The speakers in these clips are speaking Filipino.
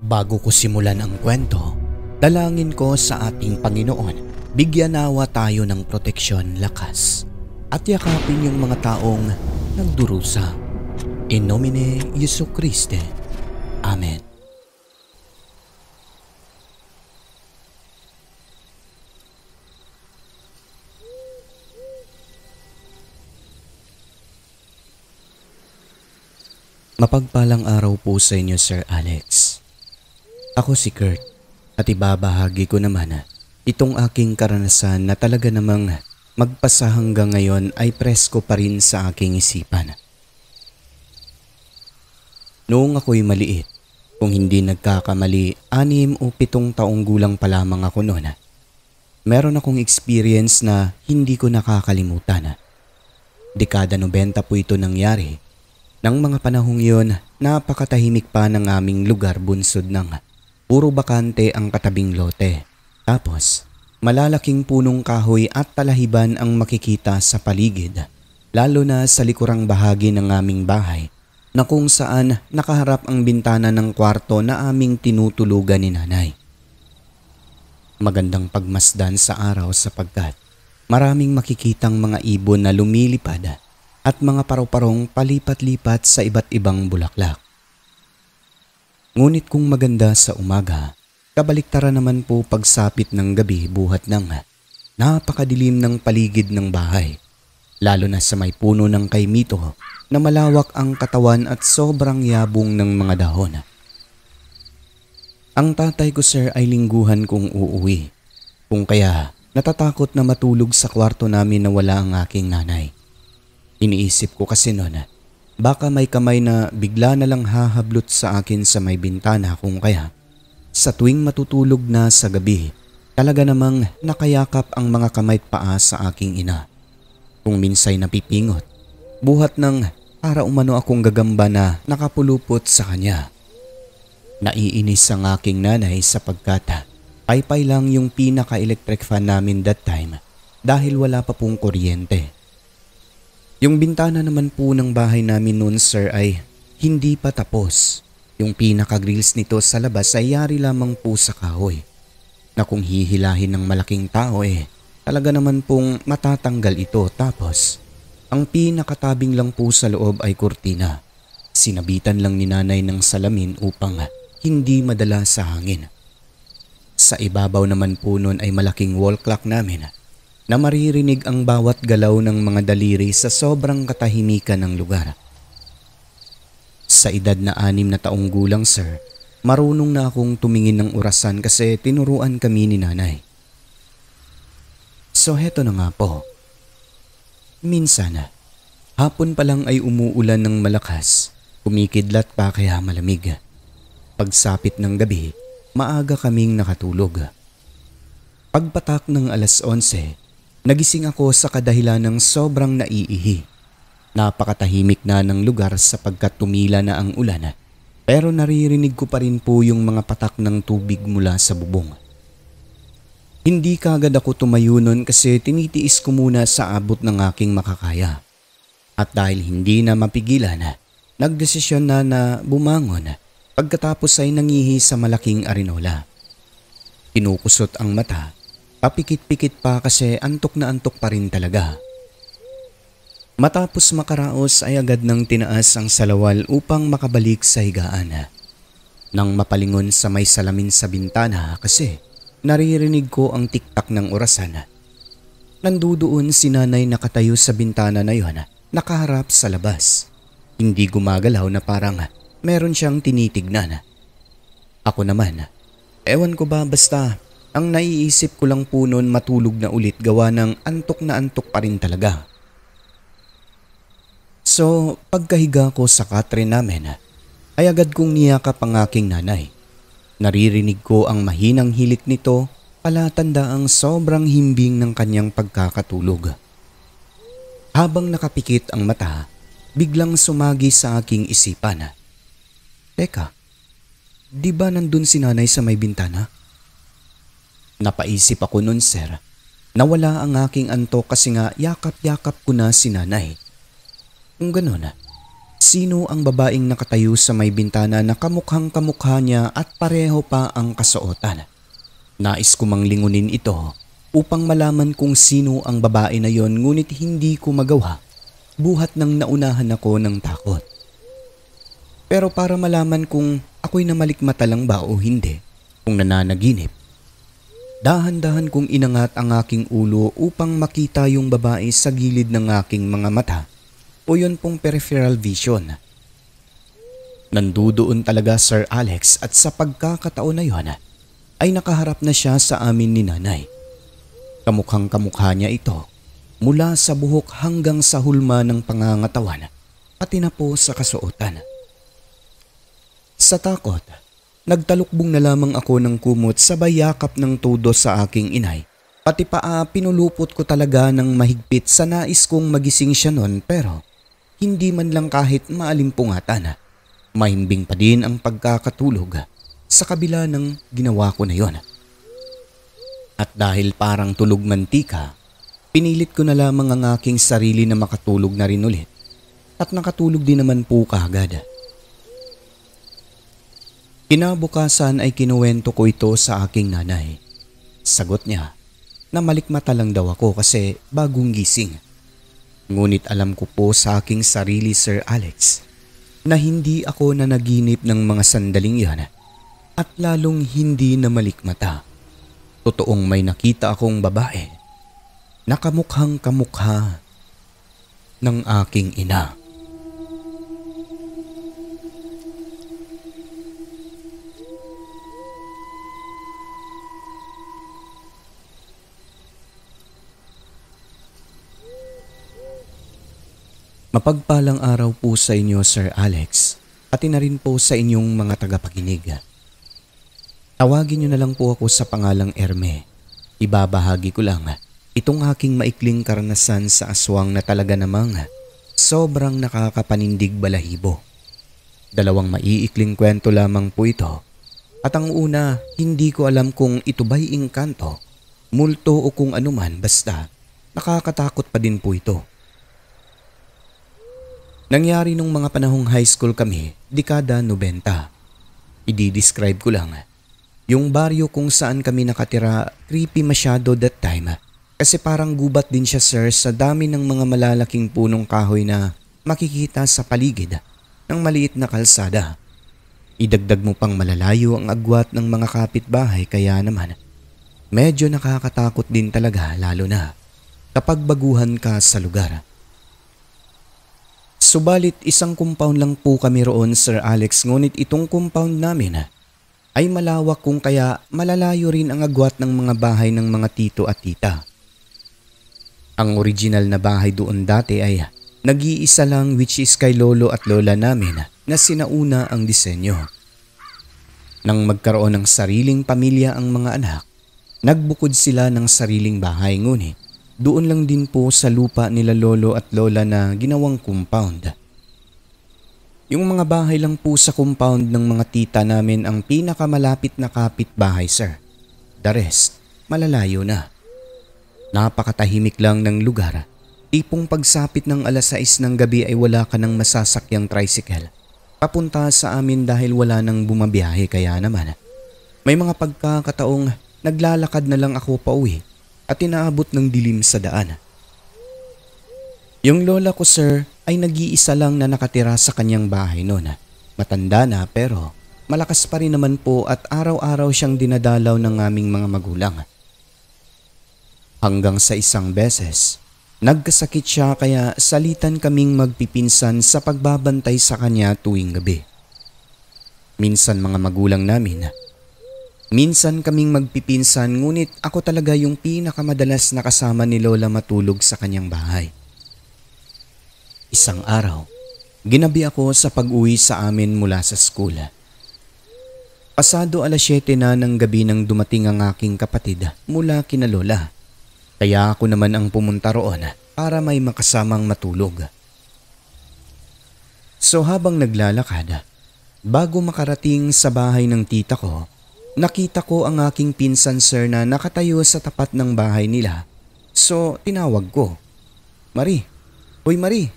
Bago ko simulan ang kwento, dalangin ko sa ating Panginoon, bigyan nawa tayo ng proteksyon, lakas, at yakapin yung mga taong nagdurusa. In nomine Jesu Christe. Amen. Mapagpalang araw po sa inyo, Sir Alex. Ako si Kurt at ibabahagi ko naman itong aking karanasan na talaga namang magpasa hanggang ngayon ay presko pa rin sa aking isipan. Noong ako'y maliit, kung hindi nagkakamali, 6 o 7 taong gulang pa lamang ako noon, meron akong experience na hindi ko nakakalimutan. Dekada 90 po ito nangyari. Nang mga panahong yun, napakatahimik pa ng aming lugar, bunsod ng puro bakante ang katabing lote. Tapos, malalaking punong kahoy at talahiban ang makikita sa paligid, lalo na sa likurang bahagi ng aming bahay na kung saan nakaharap ang bintana ng kwarto na aming tinutulugan ni nanay. Magandang pagmasdan sa araw sapagkat maraming makikitang mga ibon na lumilipad at mga paru-parong palipat-lipat sa iba't ibang bulaklak. Ngunit kung maganda sa umaga, kabaliktaran naman po pagsapit ng gabi buhat ng napakadilim ng paligid ng bahay, lalo na sa may puno ng kaimito na malawak ang katawan at sobrang yabong ng mga dahon. Ang tatay ko, sir, ay lingguhan kong uuwi, kung kaya natatakot na matulog sa kwarto namin na wala ang aking nanay. Iniisip ko kasi noon, baka may kamay na bigla na lang hahablot sa akin sa may bintana, kung kaya sa tuwing matutulog na sa gabi, talaga namang nakayakap ang mga kamay at paa sa aking ina. Kung minsay napipingot, buhat ng para umano akong gagamba na nakapulupot sa kanya. Naiinis ang aking nanay sapagkat paypay lang yung pinaka-electric fan namin that time dahil wala pa pong kuryente. Yung bintana naman po ng bahay namin noon, sir, ay hindi pa tapos. Yung pinaka-grills nito sa labas ay yari lamang po sa kahoy, na kung hihilahin ng malaking tao talaga naman pong matatanggal ito. Tapos, ang pinakatabing lang po sa loob ay kurtina. Sinabitan lang ni nanay ng salamin upang hindi madala sa hangin. Sa ibabaw naman po noon ay malaking wall clock namin na maririnig ang bawat galaw ng mga daliri sa sobrang katahimikan ng lugar. Sa edad na 6 na taong gulang, sir, marunong na akong tumingin ng orasan kasi tinuruan kami ni nanay. So heto na nga po. Minsan, hapon pa lang ay umuulan ng malakas, kumikidlat pa kaya malamig. Pagsapit ng gabi, maaga kaming nakatulog. Pagpatak ng 11:00, nagising ako sa kadahilan ng sobrang naiihi. Napakatahimik na ng lugar sapagkat tumila na ang ulan, pero naririnig ko pa rin po yung mga patak ng tubig mula sa bubong. Hindi kaagad ako tumayo nun kasi tinitiis ko muna sa abot ng aking makakaya. At dahil hindi na mapigilan, nagdesisyon na bumangon pagkatapos ay nangihi sa malaking arinola. Kinukusot ang mata. Papikit-pikit pa kasi antok na antok pa rin talaga. Matapos makaraos ay agad nang tinaas ang salawal upang makabalik sa higaan. Nang mapalingon sa may salamin sa bintana kasi naririnig ko ang tiktak ng orasan. Nandudoon si nanay nakatayo sa bintana na yon, nakaharap sa labas. Hindi gumagalaw na parang meron siyang tinitignan. Ako naman, ewan ko ba, basta ang naiisip ko lang po noon matulog na ulit gawa ng antok na antok pa rin talaga. So pagkahiga ko sa katre namin ay agad kong niyakap ang aking nanay. Naririnig ko ang mahinang hilik nito, palatanda ang sobrang himbing ng kanyang pagkakatulog. Habang nakapikit ang mata, biglang sumagi sa aking isipan. Teka, di ba nandun si nanay sa may bintana? Napaisip ako nun, sir, na wala ang aking antok kasi nga yakap-yakap ko na si nanay. Kung gano'n, sino ang babaeng nakatayo sa may bintana na kamukhang kamukha niya at pareho pa ang kasuotan. Nais ko mang lingunin ito upang malaman kung sino ang babae na yon, ngunit hindi ko magawa buhat ng naunahan ako ng takot. Pero para malaman kung ako'y namalikmata lang ba o hindi, kung nananaginip, dahan-dahan kong inangat ang aking ulo upang makita yung babae sa gilid ng aking mga mata o yun pong peripheral vision. Nandudoon talaga Sir Alex at sa pagkakataon na yun ay nakaharap na siya sa amin ni nanay. Kamukhang kamukha niya ito mula sa buhok hanggang sa hulma ng pangangatawan pati na po sa kasuotan. Sa takot, nagtalukbong na lamang ako ng kumot sabay yakap ng todo sa aking inay. Pati paa pinulupot ko talaga ng mahigpit sa nais kong magising siya noon, pero hindi man lang kahit maalimpungatan. Mahimbing pa din ang pagkakatulog sa kabila ng ginawa ko na yon. At dahil parang tulog mantika, pinilit ko na lamang ang aking sarili na makatulog na rin ulit. At nakatulog din naman po kaagad. Kinabukasan ay kinuwento ko ito sa aking nanay. Sagot niya na malikmata lang daw ako kasi bagong gising. Ngunit alam ko po sa aking sarili, Sir Alex, na hindi ako nanaginip ng mga sandaling yan at lalong hindi na malikmata. Totoong may nakita akong babae na kamukhang kamukha ng aking ina. Mapagpalang araw po sa inyo, Sir Alex, pati na rin po sa inyong mga tagapakinig. Tawagin niyo na lang po ako sa pangalang Erme. Ibabahagi ko lang itong aking maikling karanasan sa aswang na talaga namang sobrang nakakapanindig balahibo. 2 maiikling kwento lamang po ito. At ang una, hindi ko alam kung ito ba'y engkanto, multo o kung anuman, basta nakakatakot pa din po ito. Nangyari nung mga panahong high school kami, dekada 90. I-describe ko lang. Yung baryo kung saan kami nakatira, creepy masyado that time. Kasi parang gubat din siya, sir, sa dami ng mga malalaking punong kahoy na makikita sa paligid ng maliit na kalsada. Idagdag mo pang malalayo ang agwat ng mga kapitbahay, kaya naman medyo nakakatakot din talaga, lalo na kapag baguhan ka sa lugar. Subalit isang compound lang po kami roon, Sir Alex, ngunit itong compound namin ay malawak kung kaya malalayo rin ang agwat ng mga bahay ng mga tito at tita. Ang original na bahay doon dati ay nag-iisa lang, which is kay lolo at lola namin na sinauna ang disenyo. Nang magkaroon ng sariling pamilya ang mga anak, nagbukod sila ng sariling bahay, ngunit doon lang din po sa lupa nila lolo at lola na ginawang compound. Yung mga bahay lang po sa compound ng mga tita namin ang pinakamalapit na kapitbahay, sir. The rest, malalayo na. Napakatahimik lang ng lugar. Tipong pagsapit ng 6:00 ng gabi ay wala ka ng masasakyang tricycle papunta sa amin dahil wala nang bumabiyahe, kaya naman may mga pagkakataong naglalakad na lang ako pauwi at inaabot ng dilim sa daan. Yung lola ko, sir, ay nag-iisa lang na nakatira sa kanyang bahay noon. Matanda na pero malakas pa rin naman po at araw-araw siyang dinadalaw ng aming mga magulang. Hanggang sa isang beses, nagkasakit siya kaya salitan kaming magpipinsan sa pagbabantay sa kanya tuwing gabi. Minsan mga magulang namin, minsan kaming magpipinsan, ngunit ako talaga yung pinakamadalas na kasama ni lola matulog sa kanyang bahay. Isang araw, ginabi ako sa pag-uwi sa amin mula sa school. Pasado 7:00 na ng gabi nang dumating ang aking kapatid mula kina lola. Kaya ako naman ang pumunta roon para may makasamang matulog. So habang naglalakad, bago makarating sa bahay ng tita ko, nakita ko ang aking pinsan, sir, na nakatayo sa tapat ng bahay nila. So tinawag ko, "Marie, hoy Marie."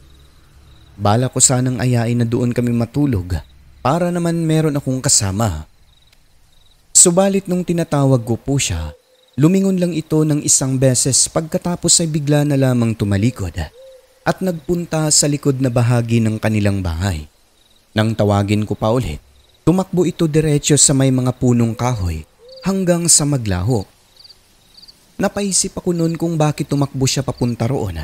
Bala ko sanang ayain na doon kami matulog para naman meron akong kasama. Subalit nung tinatawag ko po siya, lumingon lang ito ng isang beses pagkatapos ay bigla na lamang tumalikod at nagpunta sa likod na bahagi ng kanilang bahay. Nang tawagin ko pa ulit, tumakbo ito diretso sa may mga punong kahoy hanggang sa maglaho. Napaisip ako noon kung bakit tumakbo siya papunta roon.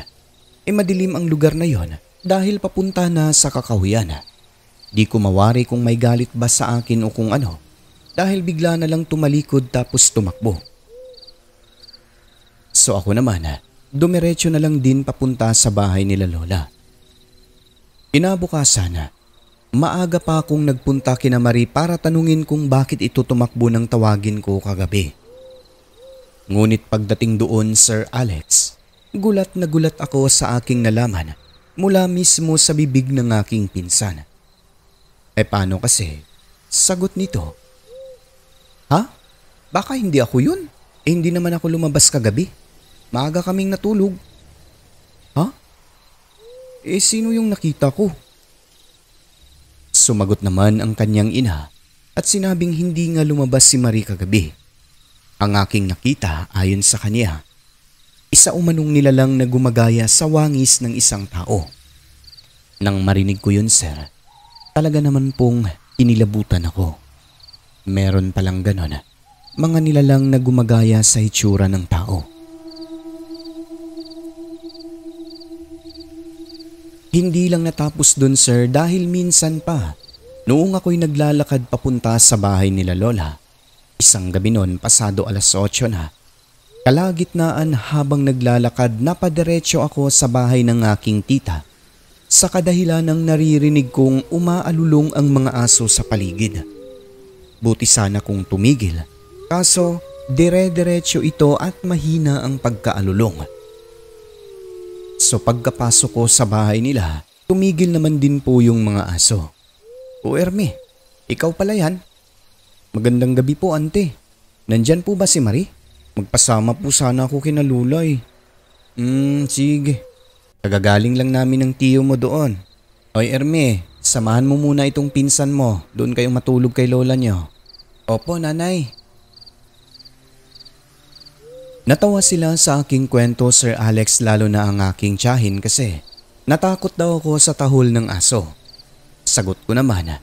Madilim ang lugar na yon dahil papunta na sa kakahuyan. Di ko mawari kung may galit ba sa akin o kung ano dahil bigla na lang tumalikod tapos tumakbo. So ako naman, dumiretso na lang din papunta sa bahay nila Lola. Kinabukasan, maaga pa akong nagpunta kina Marie para tanungin kung bakit ito tumakbo ng tawagin ko kagabi. Ngunit pagdating doon, Sir Alex, gulat na gulat ako sa aking nalaman mula mismo sa bibig ng aking pinsan. Paano kasi? Sagot nito. Ha? Baka hindi ako yun. Hindi naman ako lumabas kagabi. Maaga kaming natulog. Ha? Sino yung nakita ko? Sumagot naman ang kanyang ina at sinabing hindi nga lumabas si Marie kagabi. Ang aking nakita ayon sa kanya, isa umanong nilalang na gumagaya sa wangis ng isang tao. Nang marinig ko yun, sir, talaga naman pong inilabutan ako. Meron palang ganon, mga nilalang na gumagaya sa itsura ng tao. Hindi lang natapos dun, sir, dahil minsan pa, noong ako'y naglalakad papunta sa bahay nila Lola, isang gabi nun pasado 8:00 na, kalagitnaan habang naglalakad napadiretso ako sa bahay ng aking tita sa kadahilan ng naririnig kong umaalulong ang mga aso sa paligid. Buti sana kung tumigil, kaso dire-diretso ito at mahina ang pagkaalulong. So pagkapasok ko sa bahay nila, tumigil naman din po yung mga aso. O Erme, ikaw pala yan? Magandang gabi po, ante. Nandyan po ba si Marie? Magpasama po sana ako kina Lulay. Sige. Kagagaling lang namin ng tiyo mo doon. Oy Erme, samahan mo muna itong pinsan mo. Doon kayong matulog kay lola niyo. Opo, nanay. Natawa sila sa aking kwento, Sir Alex, lalo na ang aking tiyahin kasi natakot daw ako sa tahol ng aso. Sagot ko naman,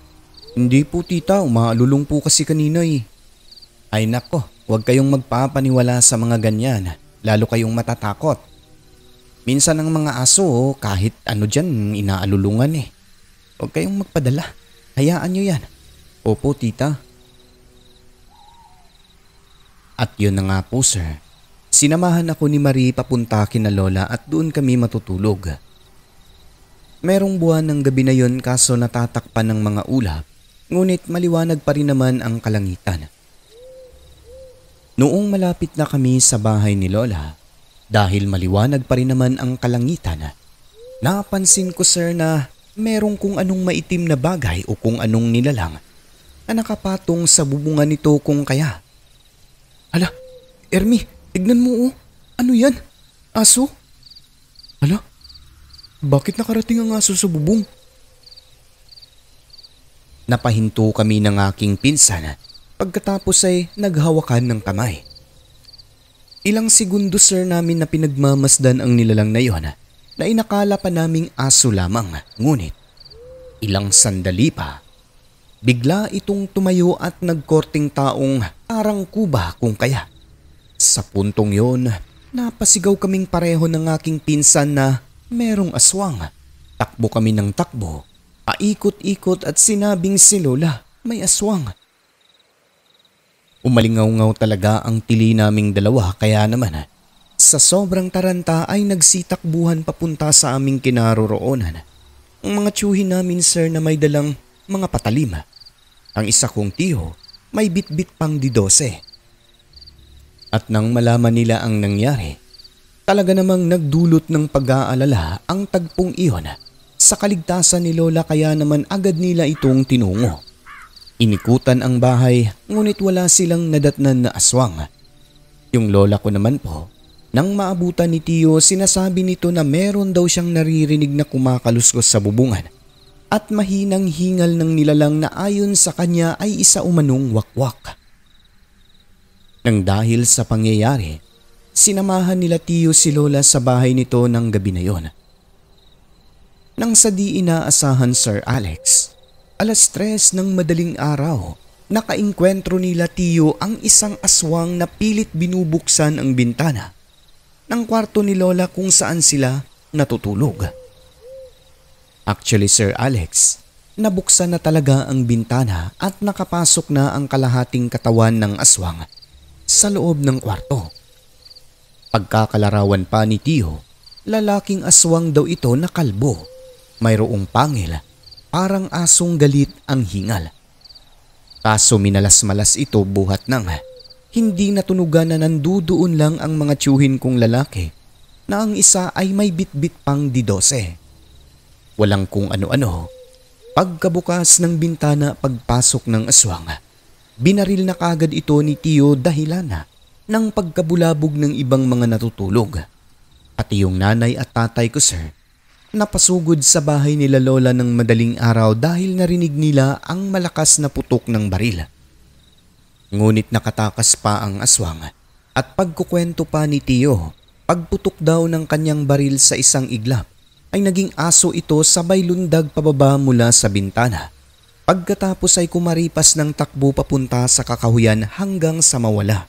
hindi po tita, umaalulong po kasi kanina eh. Ay nako, huwag kayong magpapaniwala sa mga ganyan, lalo kayong matatakot. Minsan ang mga aso kahit ano dyan inaalulungan eh. Huwag kayong magpadala, hayaan nyo yan. Opo tita. At yun na nga po, sir. Sinamahan ako ni Marie papunta kina Lola at doon kami matutulog. Merong buwan ng gabi na yun kaso natatakpan ng mga ulap, ngunit maliwanag pa rin naman ang kalangitan. Noong malapit na kami sa bahay ni Lola, dahil maliwanag pa rin naman ang kalangitan, napansin ko, sir, na merong kung anong maitim na bagay o kung anong nilalang na nakapatong sa bubungan nito kung kaya. Hala, Ermi, tignan mo oh. Ano yan? Aso? Hala, bakit nakarating ang aso sa bubong? Napahinto kami ng aking pinsan pagkatapos ay naghawakan ng kamay. Ilang segundo, sir, namin na pinagmamasdan ang nilalang na yon na inakala pa naming aso lamang, ngunit ilang sandali pa, bigla itong tumayo at nagkorting taong parang kuba kung kaya. Sa puntong yon, napasigaw kaming pareho ng aking pinsan na merong aswang. Takbo kami ng takbo, paikot-ikot at sinabing si Lola may aswang. Umalingaw-ngaw talaga ang tili naming dalawa kaya naman sa sobrang taranta ay nagsitakbuhan papunta sa aming kinaroroonan. Ang mga tiyuhin namin, sir, na may dalang mga patalim. Ang isa kong tiyo may bitbit pang di-12. At nang malaman nila ang nangyari, talaga namang nagdulot ng pag-aalala ang tagpong iyon sa kaligtasan ni Lola kaya naman agad nila itong tinungo. Inikutan ang bahay ngunit wala silang nadatnan na aswang. Yung lola ko naman po Nang maabutan ni Tio, sinasabi nito na meron daw siyang naririnig na kumakaluskos sa bubungan at mahinang hingal ng nilalang na ayon sa kanya ay isa umanong wakwak. Nang dahil sa pangyayari, sinamahan nila Tio si Lola sa bahay nito ng gabi na yon. Nang sa di inaasahan, Sir Alex, 3:00 ng madaling araw, nakainkwentro nila Tio ang isang aswang na pilit binubuksan ang bintana ng kwarto ni Lola kung saan sila natutulog. Actually, Sir Alex, nabuksan na talaga ang bintana at nakapasok na ang kalahating katawan ng aswang sa loob ng kwarto. Pagkakalarawan pa ni Tio, lalaking aswang daw ito na kalbo. Mayroong pangil, parang asong galit ang hingal. Kaso minalas-malas ito buhat nang hindi natunugan na nandudoon lang ang mga tiyuhin kong lalaki na ang isa ay may bitbit pang D12. Walang kung ano-ano. Pagkabukas ng bintana pagpasok ng aswang, binaril na kagad ito ni Tio dahilan ng pagkabulabog ng ibang mga natutulog. Pati yung nanay at tatay ko, sir, napasugod sa bahay nila Lola ng madaling araw dahil narinig nila ang malakas na putok ng baril. Ngunit nakatakas pa ang aswang at pagkukwento pa ni Tio, pagputok daw ng kanyang baril sa isang iglap ay naging aso ito sabay lundag pababa mula sa bintana. Pagkatapos ay kumaripas ng takbo papunta sa kakahuyan hanggang sa mawala.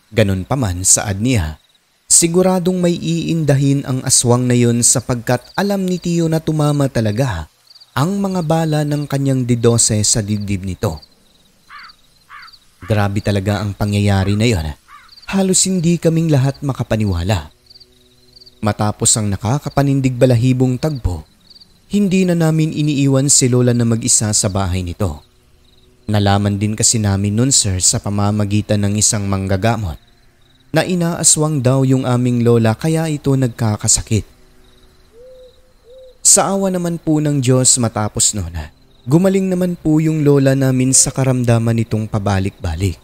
Ganon pa man saad niya, siguradong may iindahin ang aswang na yun sapagkat alam ni Tio na tumama talaga ang mga bala ng kanyang D12 sa dibdib nito. Grabe talaga ang pangyayari na yun. Halos hindi kaming lahat makapaniwala. Matapos ang nakakapanindig balahibong tagpo, hindi na namin iniiwan si Lola na mag-isa sa bahay nito. Nalaman din kasi namin nun, sir, sa pamamagitan ng isang manggagamot na inaaswang daw yung aming Lola kaya ito nagkakasakit. Sa awa naman po ng Diyos matapos noon, gumaling naman po yung Lola namin sa karamdaman nitong pabalik-balik.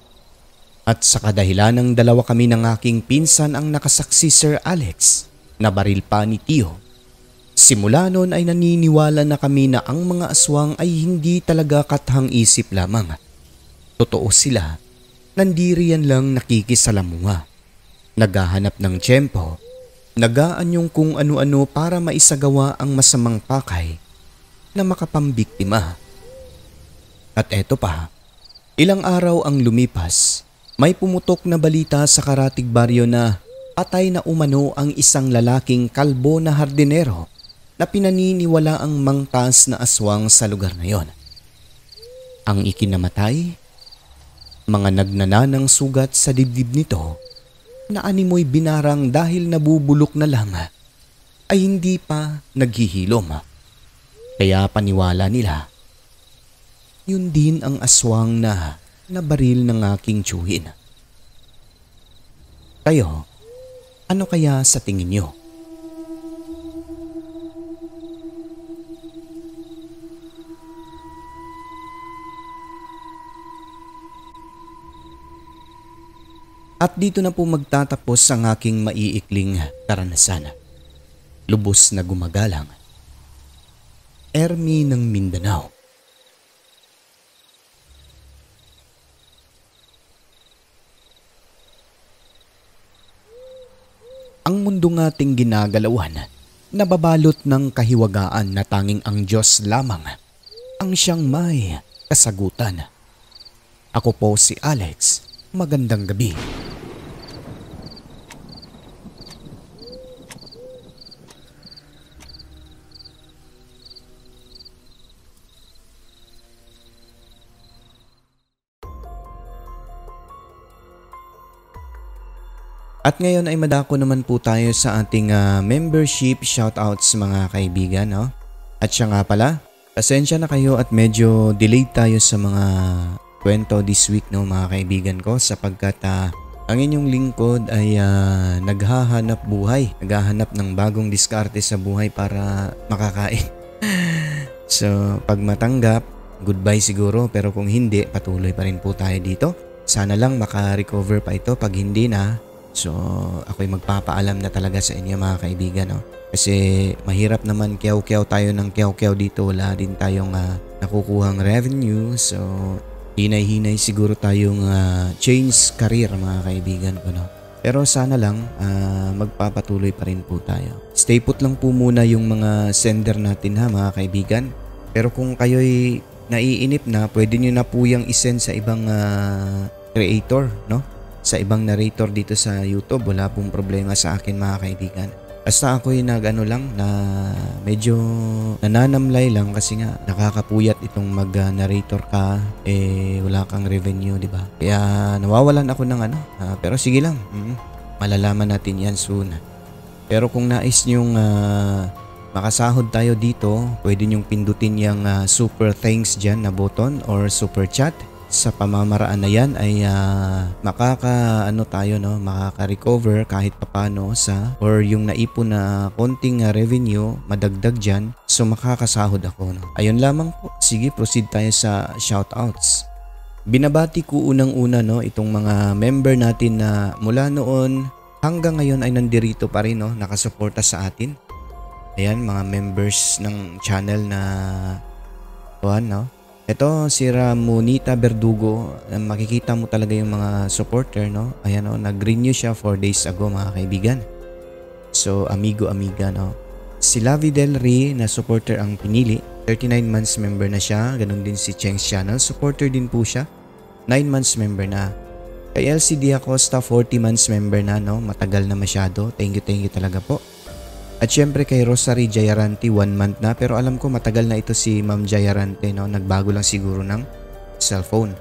At sa kadahilan ng dalawa kami ng aking pinsan ang nakasaksi, Sir Alex, na baril pa ni Tio. Simula noon ay naniniwala na kami na ang mga aswang ay hindi talaga kathang isip lamang. Totoo sila, nandiriyan lang nakikisalamuha, naghahanap ng tiyempo, nagaanyong kung ano-ano para maisagawa ang masamang pakay na makapambiktima. At eto pa, ilang araw ang lumipas, may pumutok na balita sa Karatig Baryo na patay na umano ang isang lalaking kalbo na hardinero na pinaniniwala ang mangtas na aswang sa lugar na yon. Ang ikinamatay, mga nagnananang sugat sa dibdib nito na animoy binarang dahil nabubulok na lang ay hindi pa naghihilom. Kaya paniwala nila, yun din ang aswang na nabaril ng aking tiyuhin. Kayo, ano kaya sa tingin nyo? At dito na po magtatapos ang aking maiikling karanasan. Lubos na gumagalang. Ermi ng Mindanao. Ang mundo ating ginagalawan, nababalot ng kahiwagaan na tanging ang Diyos lamang ang siyang may kasagutan. Ako po si Alex. Magandang gabi. At ngayon ay madako naman po tayo sa ating membership shoutouts mga kaibigan. No? At siya nga pala, pasensya na kayo at medyo delayed tayo sa mga kwento this week, no, mga kaibigan ko, sapagkat ang inyong lingkod ay naghahanap buhay, naghahanap ng bagong diskarte sa buhay para makakain. So pag matanggap, goodbye siguro, pero kung hindi, patuloy pa rin po tayo dito Sana lang maka-recover pa ito. Pag hindi na, so ako'y magpapaalam na talaga sa inyo mga kaibigan. No? Kasi mahirap naman kyaw-kyaw tayo ng kyaw-kyaw dito. Wala din tayong nakukuhang revenue. So hinay-hinay siguro tayong change career mga kaibigan ko. No? Pero sana lang magpapatuloy pa rin po tayo. Stay put lang po muna yung mga sender natin ha mga kaibigan. Pero kung kayo'y naiinip na, pwede nyo na po yung isend sa ibang creator, no? Sa ibang narrator dito sa YouTube. Wala pong problema sa akin mga kaibigan. Basta ako'y lang na medyo nananamlay lang kasi nga nakakapuyat itong mag-narrator ka wala kang revenue, di ba? Kaya nawawalan ako ng pero sige lang. Malalaman natin yan soon. Pero kung nais nyong makasahod tayo dito, pwede nyong pindutin yung super thanks dyan na button or super chat. Sa pamamaraan na yan ay makaka-recover kahit papano or yung naipon na konting revenue madagdag dyan, so makakasahod ako. No? Ayun lamang po. Sige, proceed tayo sa shoutouts. Binabati ko unang-una itong mga member natin na mula noon hanggang ngayon ay nandirito pa rin, nakasuporta sa atin. Ayan, mga members ng channel na ito, si Ramonita Verdugo, makikita mo talaga yung mga supporter, no? Ayan, nag-renew siya 4 days ago, mga kaibigan. So, amiga, no? Si Lavi Del Rey na supporter ang pinili. 39 months member na siya. Ganon din si Cheng's Channel. Supporter din po siya. 9 months member na. Kay LCD Acosta, 40 months member na, no? Matagal na masyado. Thank you talaga po. At syempre kay Rosary Jayaranti, 1 month na, pero alam ko matagal na ito si Ma'am Jayaranti, no? Nagbago lang siguro ng cellphone.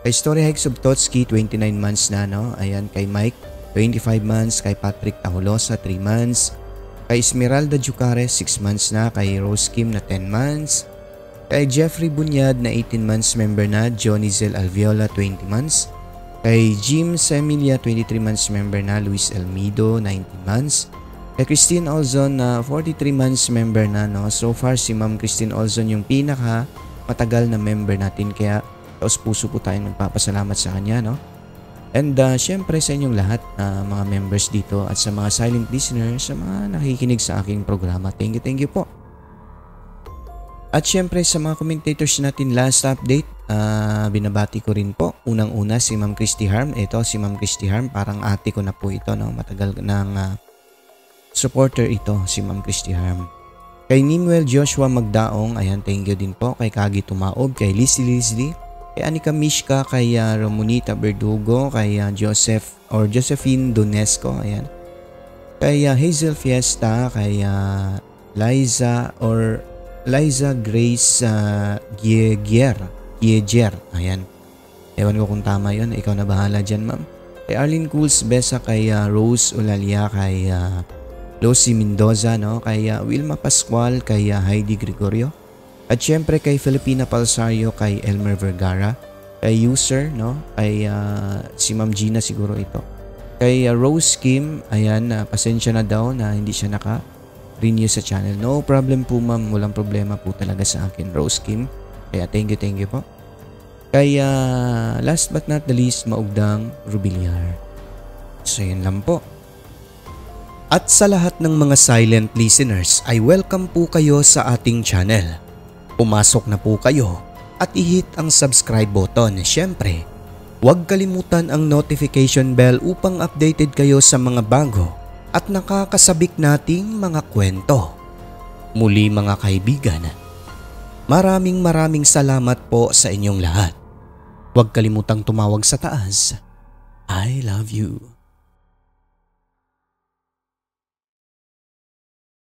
Kay Story Hikes of Totski, 29 months na, no? Ayan, kay Mike, 25 months. Kay Patrick Tahulosa, 3 months. Kay Esmeralda Jucares, 6 months na. Kay Rose Kim na 10 months. Kay Jeffrey Bunyad na 18 months member na. Johnny Zel Alviola, 20 months. Kay Jim Semilia, 23 months member na. Luis Elmido, 19 months. Kay Christine Olzon na 43 months member na, no? So far si Ma'am Christine Olzon yung pinaka matagal na member natin, kaya taos puso po tayong nagpapasalamat sa kanya, no? And syempre sa inyong lahat mga members dito at sa mga silent listeners, sa mga nakikinig sa aking programa, thank you po. At syempre sa mga commentators natin, last update, binabati ko rin po. Unang-una si Ma'am Christy Harm. Ito si Ma'am Christy Harm, parang ate ko na po ito, no? Matagal ng supporter ito, si Ma'am Christy Harm. Kay Nimuel Joshua Magdaong, ayan, thank you din po. Kay Kagi Tumaob, kay Leslie, kay Anika Mishka, kay Ramonita Verdugo, kay Josephine Donesco, ayan. Kay Hazel Fiesta, kay Liza Grace Gieger, ayan. Ewan ko kung tama yun, ikaw na bahala dyan, ma'am. Kay Arlene Cools Besa, kay Rose Ulalia, kay Lucy Mendoza, no? Kay Wilma Pascual, kay Heidi Gregorio. At syempre kay Filipina Palsario, kay Elmer Vergara, kay User, no? Kay si Ma'am Gina siguro ito. Kay Rose Kim, ayan, pasensya na daw na hindi siya naka-renew sa channel. No problem po, ma'am, walang problema po talaga sa akin, Rose Kim. Kaya thank you po. Kay last but not the least, Maugdang Rubilyar. So yun lang po. At sa lahat ng mga silent listeners ay welcome po kayo sa ating channel. Pumasok na po kayo at i-hit ang subscribe button. Siyempre, huwag kalimutan ang notification bell upang updated kayo sa mga bago at nakakasabik nating mga kwento. Muli mga kaibigan, maraming salamat po sa inyong lahat. Huwag kalimutang tumawag sa taas. I love you.